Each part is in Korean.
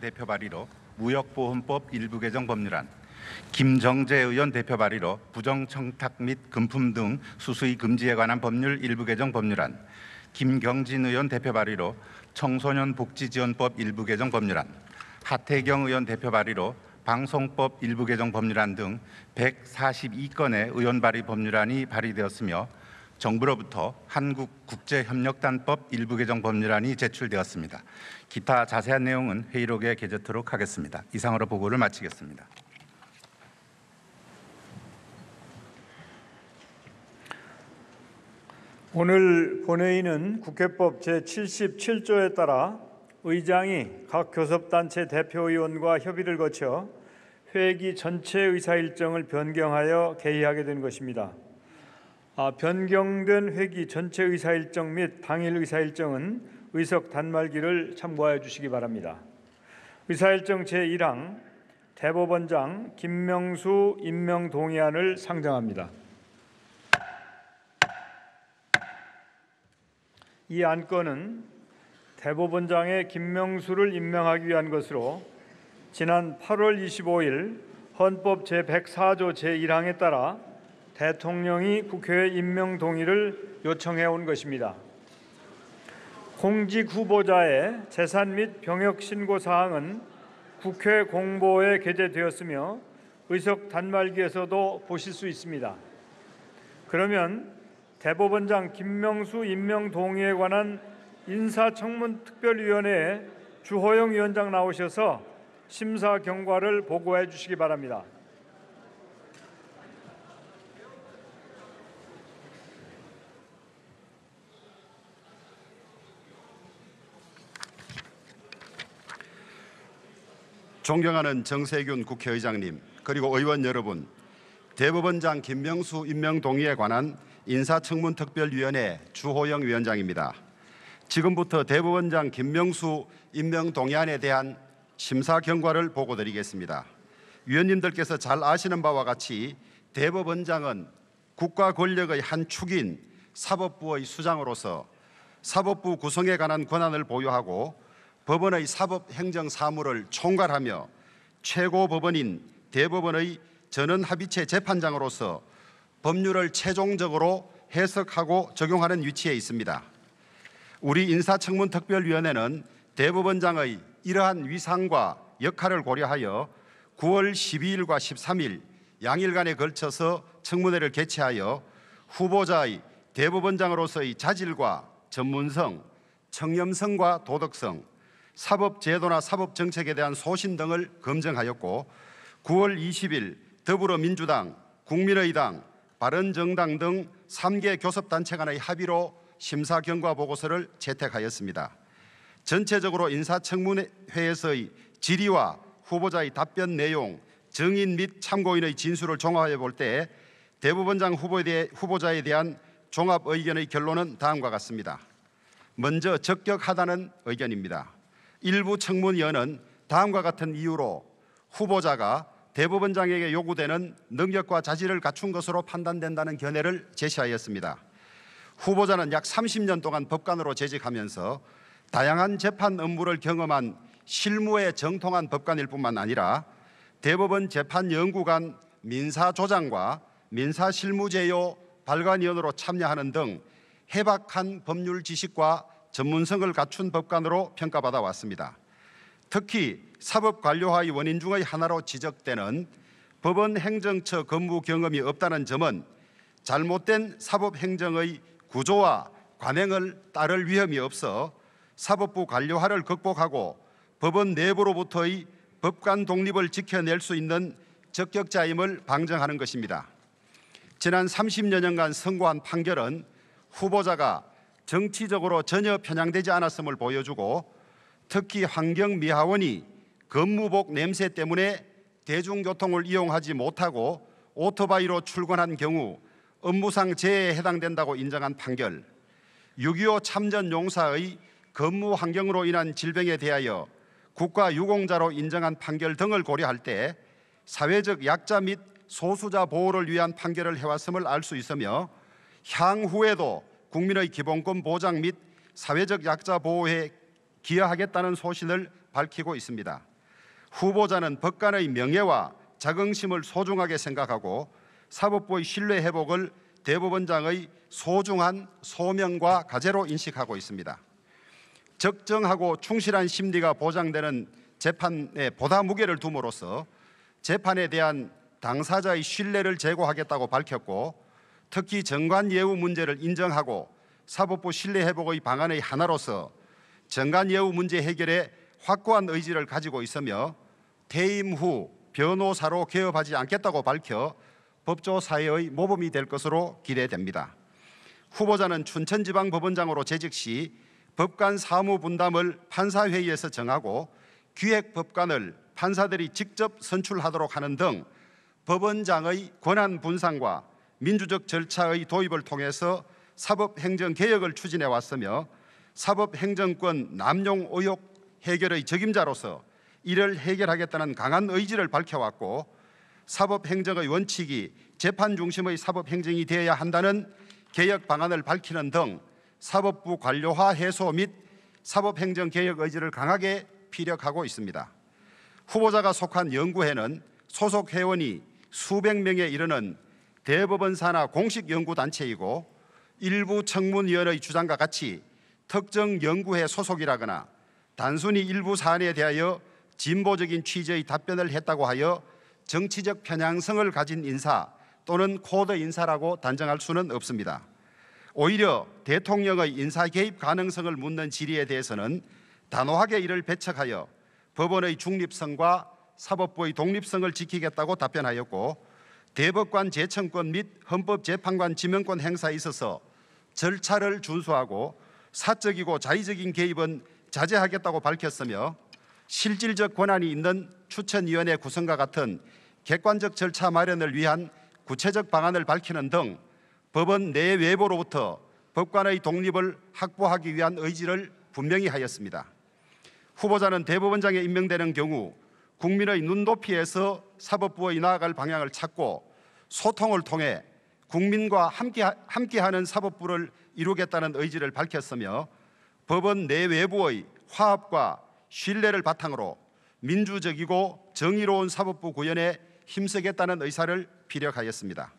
대표 발의로 무역보험법 일부 개정 법률안, 김정재 의원 대표 발의로 부정청탁 및 금품 등 수수의 금지에 관한 법률 일부 개정 법률안, 김경진 의원 대표 발의로 청소년 복지지원법 일부 개정 법률안, 하태경 의원 대표 발의로 방송법 일부 개정 법률안 등 142건의 의원 발의 법률안이 발의되었으며 정부로부터 한국국제협력단법 일부 개정 법률안이 제출되었습니다. 기타 자세한 내용은 회의록에 게재토록 하겠습니다. 이상으로 보고를 마치겠습니다. 오늘 본회의는 국회법 제77조에 따라 의장이 각 교섭단체 대표의원과 협의를 거쳐 회기 전체 의사일정을 변경하여 개의하게 된 것입니다. 변경된 회기 전체 의사일정 및 당일 의사일정은 의석 단말기를 참고하여 주시기 바랍니다. 의사일정 제1항 대법원장 김명수 임명 동의안을 상정합니다. 이 안건은 대법원장의 김명수를 임명하기 위한 것으로 지난 8월 25일 헌법 제104조 제1항에 따라 대통령이 국회에 임명 동의를 요청해 온 것입니다. 공직 후보자의 재산 및 병역 신고 사항은 국회 공보에 게재되었으며 의석 단말기에서도 보실 수 있습니다. 그러면 대법원장 김명수 임명 동의에 관한 인사청문특별위원회에 주호영 위원장 나오셔서 심사 경과를 보고해 주시기 바랍니다. 존경하는 정세균 국회의장님, 그리고 의원 여러분, 대법원장 김명수 임명 동의에 관한 인사청문특별위원회 주호영 위원장입니다. 지금부터 대법원장 김명수 임명 동의안에 대한 심사 경과를 보고드리겠습니다. 위원님들께서 잘 아시는 바와 같이 대법원장은 국가 권력의 한 축인 사법부의 수장으로서 사법부 구성에 관한 권한을 보유하고 법원의 사법행정사무를 총괄하며 최고법원인 대법원의 전원합의체 재판장으로서 법률을 최종적으로 해석하고 적용하는 위치에 있습니다. 우리 인사청문특별위원회는 대법원장의 이러한 위상과 역할을 고려하여 9월 12일과 13일 양일간에 걸쳐서 청문회를 개최하여 후보자의 대법원장으로서의 자질과 전문성, 청렴성과 도덕성, 사법제도나 사법정책에 대한 소신 등을 검증하였고 9월 20일 더불어민주당, 국민의당, 바른정당 등 3개 교섭단체 간의 합의로 심사 경과 보고서를 채택하였습니다. 전체적으로 인사청문회에서의 질의와 후보자의 답변 내용, 증인 및 참고인의 진술을 종합해 볼 때 대법원장 후보자에 대한 종합 의견의 결론은 다음과 같습니다. 먼저 적격하다는 의견입니다. 일부 청문위원은 다음과 같은 이유로 후보자가 대법원장에게 요구되는 능력과 자질을 갖춘 것으로 판단된다는 견해를 제시하였습니다. 후보자는 약 30년 동안 법관으로 재직하면서 다양한 재판 업무를 경험한 실무에 정통한 법관일 뿐만 아니라 대법원 재판연구관 민사조장과 민사실무제요 발간위원으로 참여하는 등 해박한 법률 지식과 전문성을 갖춘 법관으로 평가받아 왔습니다. 특히 사법관료화의 원인 중의 하나로 지적되는 법원 행정처 근무 경험이 없다는 점은 잘못된 사법행정의 구조와 관행을 따를 위험이 없어 사법부 관료화를 극복하고 법원 내부로부터의 법관 독립을 지켜낼 수 있는 적격자임을 방증하는 것입니다. 지난 30여 년간 선고한 판결은 후보자가 정치적으로 전혀 편향되지 않았음을 보여주고 특히 환경미화원이 근무복 냄새 때문에 대중교통을 이용하지 못하고 오토바이로 출근한 경우 업무상 재해에 해당된다고 인정한 판결, 6.25 참전 용사의 근무 환경으로 인한 질병에 대하여 국가유공자로 인정한 판결 등을 고려할 때 사회적 약자 및 소수자 보호를 위한 판결을 해왔음을 알 수 있으며 향후에도 국민의 기본권 보장 및 사회적 약자 보호에 기여하겠다는 소신을 밝히고 있습니다. 후보자는 법관의 명예와 자긍심을 소중하게 생각하고 사법부의 신뢰 회복을 대법원장의 소중한 소명과 과제로 인식하고 있습니다. 적정하고 충실한 심리가 보장되는 재판에 보다 무게를 둠으로써 재판에 대한 당사자의 신뢰를 제고하겠다고 밝혔고, 특히 정관예우 문제를 인정하고 사법부 신뢰 회복의 방안의 하나로서 정관예우 문제 해결에 확고한 의지를 가지고 있으며 퇴임 후 변호사로 개업하지 않겠다고 밝혀 법조 사회의 모범이 될 것으로 기대됩니다. 후보자는 춘천지방법원장으로 재직 시 법관 사무 분담을 판사회의에서 정하고 기획법관을 판사들이 직접 선출하도록 하는 등 법원장의 권한 분산과 민주적 절차의 도입을 통해서 사법행정개혁을 추진해 왔으며 사법행정권 남용 의혹 해결의 적임자로서 이를 해결하겠다는 강한 의지를 밝혀왔고, 사법행정의 원칙이 재판 중심의 사법행정이 되어야 한다는 개혁 방안을 밝히는 등 사법부 관료화 해소 및 사법행정개혁 의지를 강하게 피력하고 있습니다. 후보자가 속한 연구회는 소속 회원이 수백 명에 이르는 대법원 산하 공식 연구단체이고, 일부 청문위원의 주장과 같이 특정 연구회 소속이라거나 단순히 일부 사안에 대하여 진보적인 취지의 답변을 했다고 하여 정치적 편향성을 가진 인사 또는 코드 인사라고 단정할 수는 없습니다. 오히려 대통령의 인사 개입 가능성을 묻는 질의에 대해서는 단호하게 이를 배척하여 법원의 중립성과 사법부의 독립성을 지키겠다고 답변하였고, 대법관 재청권 및 헌법재판관 지명권 행사에 있어서 절차를 준수하고 사적이고 자의적인 개입은 자제하겠다고 밝혔으며, 실질적 권한이 있는 추천위원회 구성과 같은 객관적 절차 마련을 위한 구체적 방안을 밝히는 등 법원 내외부로부터 법관의 독립을 확보하기 위한 의지를 분명히 하였습니다. 후보자는 대법원장에 임명되는 경우 국민의 눈높이에서 사법부의 나아갈 방향을 찾고 소통을 통해 국민과 함께하는 사법부를 이루겠다는 의지를 밝혔으며, 법원 내외부의 화합과 신뢰를 바탕으로 민주적이고 정의로운 사법부 구현에 힘쓰겠다는 의사를 피력하였습니다.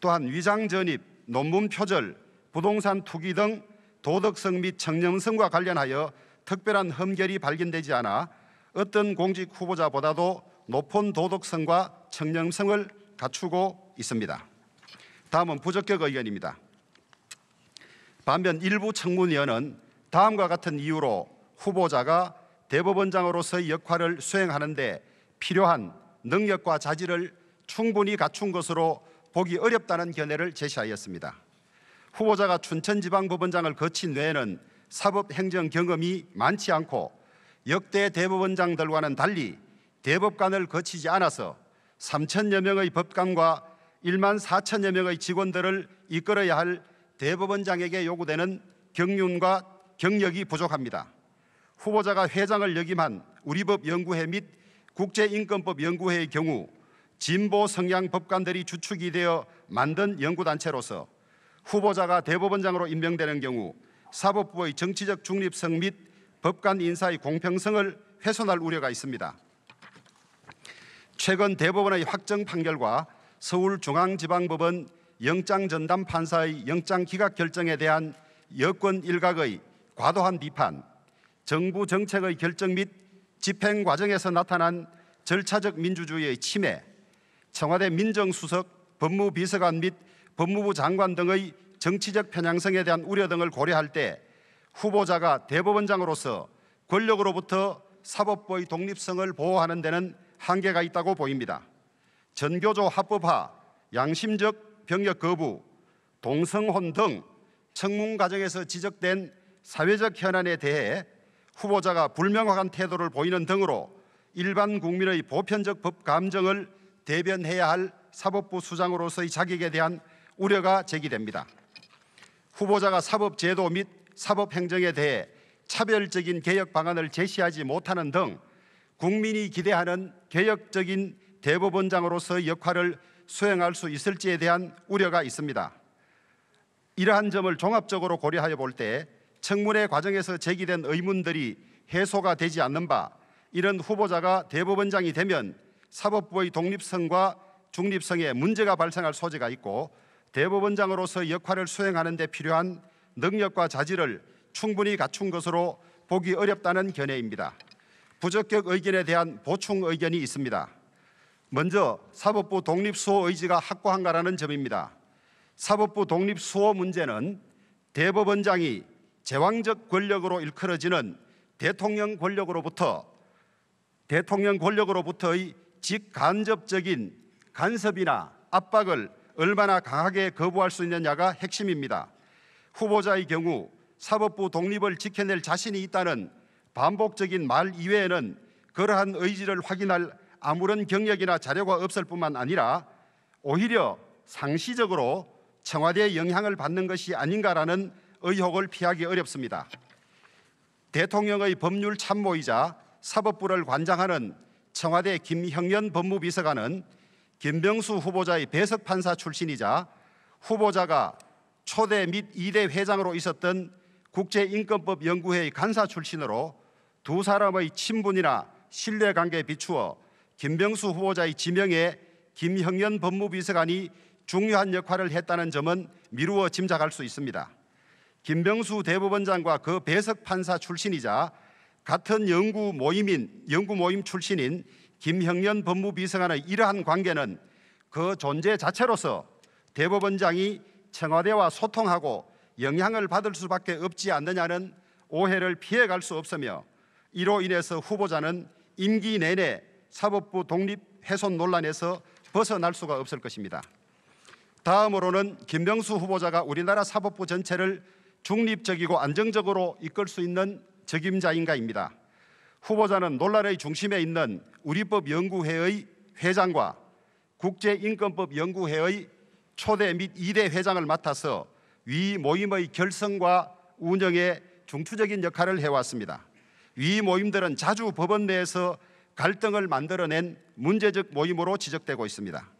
또한 위장 전입, 논문 표절, 부동산 투기 등 도덕성 및 청렴성과 관련하여 특별한 흠결이 발견되지 않아 어떤 공직 후보자보다도 높은 도덕성과 청렴성을 갖추고 있습니다. 다음은 부적격 의견입니다. 반면 일부 청문위원은 다음과 같은 이유로 후보자가 대법원장으로서의 역할을 수행하는 데 필요한 능력과 자질을 충분히 갖춘 것으로 보기 어렵다는 견해를 제시하였습니다. 후보자가 춘천지방법원장을 거친 외에는 사법행정 경험이 많지 않고 역대 대법원장들과는 달리 대법관을 거치지 않아서 3천여 명의 법관과 1만 4천여 명의 직원들을 이끌어야 할 대법원장에게 요구되는 경륜과 경력이 부족합니다. 후보자가 회장을 역임한 우리법연구회 및 국제인권법연구회의 경우 진보 성향 법관들이 주축이 되어 만든 연구단체로서 후보자가 대법원장으로 임명되는 경우 사법부의 정치적 중립성 및 법관 인사의 공평성을 훼손할 우려가 있습니다. 최근 대법원의 확정 판결과 서울중앙지방법원 영장전담 판사의 영장 기각 결정에 대한 여권 일각의 과도한 비판, 정부 정책의 결정 및 집행 과정에서 나타난 절차적 민주주의의 침해, 청와대 민정수석, 법무비서관 및 법무부 장관 등의 정치적 편향성에 대한 우려 등을 고려할 때 후보자가 대법원장으로서 권력으로부터 사법부의 독립성을 보호하는 데는 한계가 있다고 보입니다. 전교조 합법화, 양심적 병역 거부, 동성혼 등 청문 과정에서 지적된 사회적 현안에 대해 후보자가 불명확한 태도를 보이는 등으로 일반 국민의 보편적 법 감정을 대변해야 할 사법부 수장으로서의 자격에 대한 우려가 제기됩니다. 후보자가 사법제도 및 사법행정에 대해 차별적인 개혁 방안을 제시하지 못하는 등 국민이 기대하는 개혁적인 대법원장으로서의 역할을 수행할 수 있을지에 대한 우려가 있습니다. 이러한 점을 종합적으로 고려하여 볼 때 청문회 과정에서 제기된 의문들이 해소가 되지 않는 바 이런 후보자가 대법원장이 되면 사법부의 독립성과 중립성에 문제가 발생할 소지가 있고 대법원장으로서 역할을 수행하는 데 필요한 능력과 자질을 충분히 갖춘 것으로 보기 어렵다는 견해입니다. 부적격 의견에 대한 보충 의견이 있습니다. 먼저 사법부 독립수호 의지가 확고한가라는 점입니다. 사법부 독립수호 문제는 대법원장이 제왕적 권력으로 일컬어지는 대통령 권력으로부터의 직간접적인 간섭이나 압박을 얼마나 강하게 거부할 수 있느냐가 핵심입니다. 후보자의 경우 사법부 독립을 지켜낼 자신이 있다는 반복적인 말 이외에는 그러한 의지를 확인할 아무런 경력이나 자료가 없을 뿐만 아니라 오히려 상시적으로 청와대의 영향을 받는 것이 아닌가라는 의혹을 피하기 어렵습니다. 대통령의 법률 참모이자 사법부를 관장하는 청와대 김형년 법무비서관은 김병수 후보자의 배석 판사 출신이자 후보자가 초대 및 2대 회장으로 있었던 국제인권법 연구회의 간사 출신으로 두 사람의 친분이나 신뢰관계에 비추어 김병수 후보자의 지명에 김형년 법무비서관이 중요한 역할을 했다는 점은 미루어 짐작할 수 있습니다. 김병수 대법원장과 그 배석 판사 출신이자 같은 연구 모임 출신인 김형년 법무비서관의 이러한 관계는 그 존재 자체로서 대법원장이 청와대와 소통하고 영향을 받을 수밖에 없지 않느냐는 오해를 피해갈 수 없으며 이로 인해서 후보자는 임기 내내 사법부 독립 훼손 논란에서 벗어날 수가 없을 것입니다. 다음으로는 김병수 후보자가 우리나라 사법부 전체를 중립적이고 안정적으로 이끌 수 있는 적임자인가입니다. 후보자는 논란의 중심에 있는 우리법연구회의 회장과 국제인권법연구회의 초대 및 2대 회장을 맡아서 위 모임의 결성과 운영에 중추적인 역할을 해왔습니다. 위 모임들은 자주 법원 내에서 갈등을 만들어낸 문제적 모임으로 지적되고 있습니다.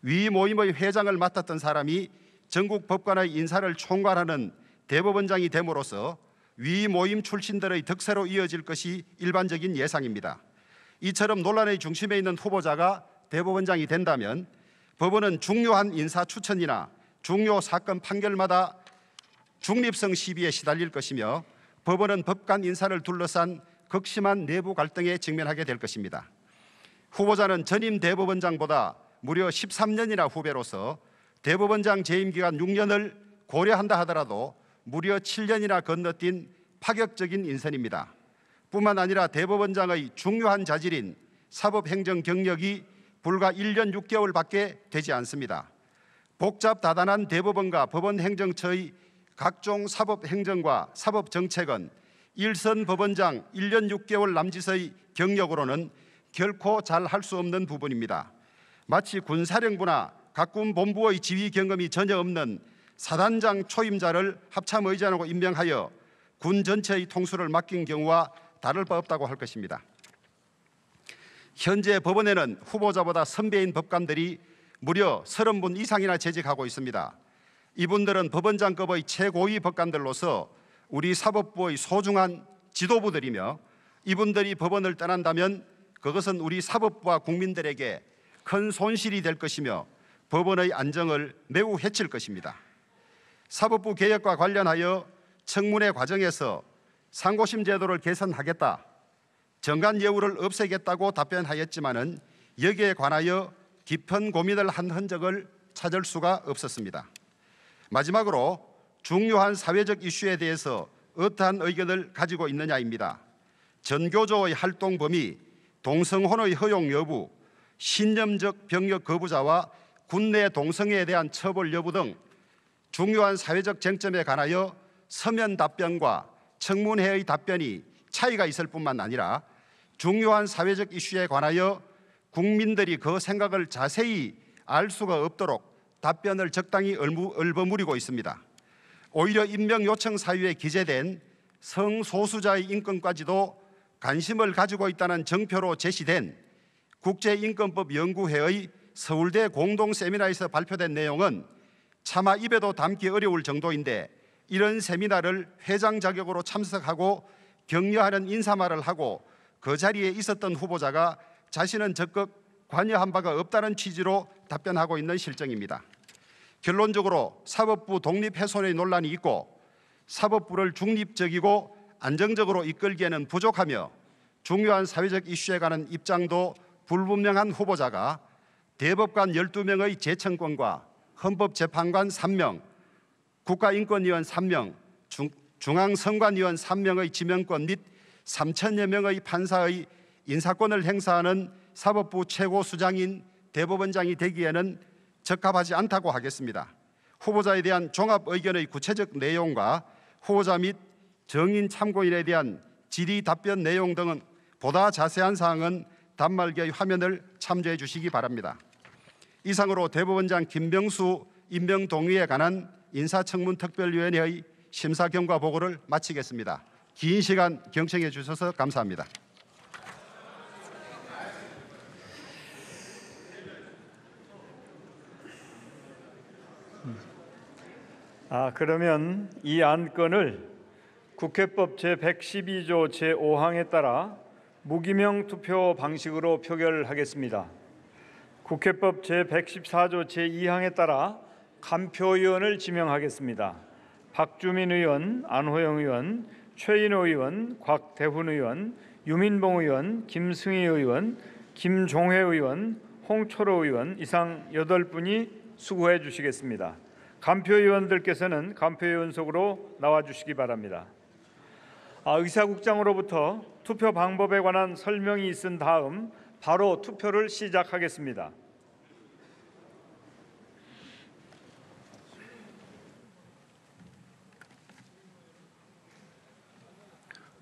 위 모임의 회장을 맡았던 사람이 전국 법관의 인사를 총괄하는 대법원장이 됨으로써 위 모임 출신들의 덕세로 이어질 것이 일반적인 예상입니다. 이처럼 논란의 중심에 있는 후보자가 대법원장이 된다면 법원은 중요한 인사 추천이나 중요 사건 판결마다 중립성 시비에 시달릴 것이며 법원은 법관 인사를 둘러싼 극심한 내부 갈등에 직면하게 될 것입니다. 후보자는 전임 대법원장보다 무려 13년이나 후배로서 대법원장 재임 기간 6년을 고려한다 하더라도 무려 7년이나 건너뛴 파격적인 인선입니다. 뿐만 아니라 대법원장의 중요한 자질인 사법행정 경력이 불과 1년 6개월밖에 되지 않습니다. 복잡다단한 대법원과 법원행정처의 각종 사법행정과 사법정책은 일선 법원장 1년 6개월 남짓의 경력으로는 결코 잘 할 수 없는 부분입니다. 마치 군사령부나 각군 본부의 지휘 경험이 전혀 없는 사단장 초임자를 합참의장으로 임명하여 군 전체의 통수를 맡긴 경우와 다를 바 없다고 할 것입니다. 현재 법원에는 후보자보다 선배인 법관들이 무려 30분 이상이나 재직하고 있습니다. 이분들은 법원장급의 최고위 법관들로서 우리 사법부의 소중한 지도부들이며 이분들이 법원을 떠난다면 그것은 우리 사법부와 국민들에게 큰 손실이 될 것이며 법원의 안정을 매우 해칠 것입니다. 사법부 개혁과 관련하여 청문회 과정에서 상고심 제도를 개선하겠다, 정관 예우를 없애겠다고 답변하였지만은 여기에 관하여 깊은 고민을 한 흔적을 찾을 수가 없었습니다. 마지막으로 중요한 사회적 이슈에 대해서 어떠한 의견을 가지고 있느냐입니다. 전교조의 활동 범위, 동성혼의 허용 여부, 신념적 병역 거부자와 군내 동성애에 대한 처벌 여부 등 중요한 사회적 쟁점에 관하여 서면 답변과 청문회의 답변이 차이가 있을 뿐만 아니라 중요한 사회적 이슈에 관하여 국민들이 그 생각을 자세히 알 수가 없도록 답변을 적당히 얼버무리고 있습니다. 오히려 임명 요청 사유에 기재된 성소수자의 인권까지도 관심을 가지고 있다는 정표로 제시된 국제인권법 연구회의 서울대 공동 세미나에서 발표된 내용은 차마 입에도 담기 어려울 정도인데 이런 세미나를 회장 자격으로 참석하고 격려하는 인사말을 하고 그 자리에 있었던 후보자가 자신은 적극 관여한 바가 없다는 취지로 답변하고 있는 실정입니다. 결론적으로 사법부 독립 훼손의 논란이 있고 사법부를 중립적이고 안정적으로 이끌기에는 부족하며 중요한 사회적 이슈에 관한 입장도 불분명한 후보자가 대법관 12명의 재청권과 헌법재판관 3명, 국가인권위원 3명, 중앙선관위원 3명의 지명권 및 3천여 명의 판사의 인사권을 행사하는 사법부 최고수장인 대법원장이 되기에는 적합하지 않다고 하겠습니다. 후보자에 대한 종합 의견의 구체적 내용과 후보자 및 정인 참고인에 대한 질의 답변 내용 등은 보다 자세한 사항은 단말기의 화면을 참조해 주시기 바랍니다. 이상으로 대법원장 김명수 임명 동의에 관한 인사청문특별위원회의 심사 경과 보고를 마치겠습니다. 긴 시간 경청해 주셔서 감사합니다. 그러면 이 안건을 국회법 제112조 제5항에 따라 무기명 투표 방식으로 표결하겠습니다. 국회법 제114조 제2항에 따라 간표위원을 지명하겠습니다. 박주민 의원, 안호영 의원, 최인호 의원, 곽대훈 의원, 유민봉 의원, 김승희 의원, 김종회 의원, 홍철호 의원 이상 8분이 수고해 주시겠습니다. 간표위원들께서는 간표위원석으로 나와 주시기 바랍니다. 의사국장으로부터 투표 방법에 관한 설명이 있은 다음 바로 투표를 시작하겠습니다.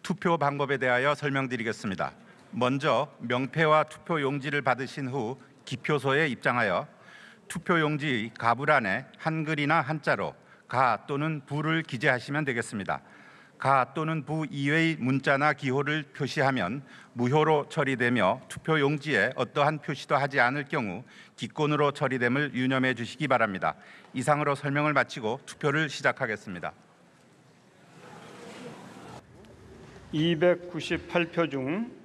투표 방법에 대하여 설명드리겠습니다. 먼저 명패와 투표 용지를 받으신 후 기표소에 입장하여 투표 용지 가불안에 한글이나 한자로 가 또는 부를 기재하시면 되겠습니다. 가 또는 부 이외의 문자나 기호를 표시하면 무효로 처리되며 투표 용지에 어떠한 표시도 하지 않을 경우 기권으로 처리됨을 유념해 주시기 바랍니다. 이상으로 설명을 마치고 투표를 시작하겠습니다. 298표 중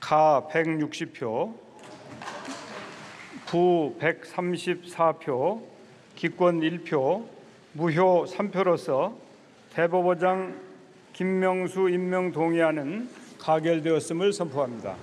가 160표, 부 134표, 기권 1표, 무효 3표로서 대법원장 김명수 임명 동의안은 가결되었음을 선포합니다.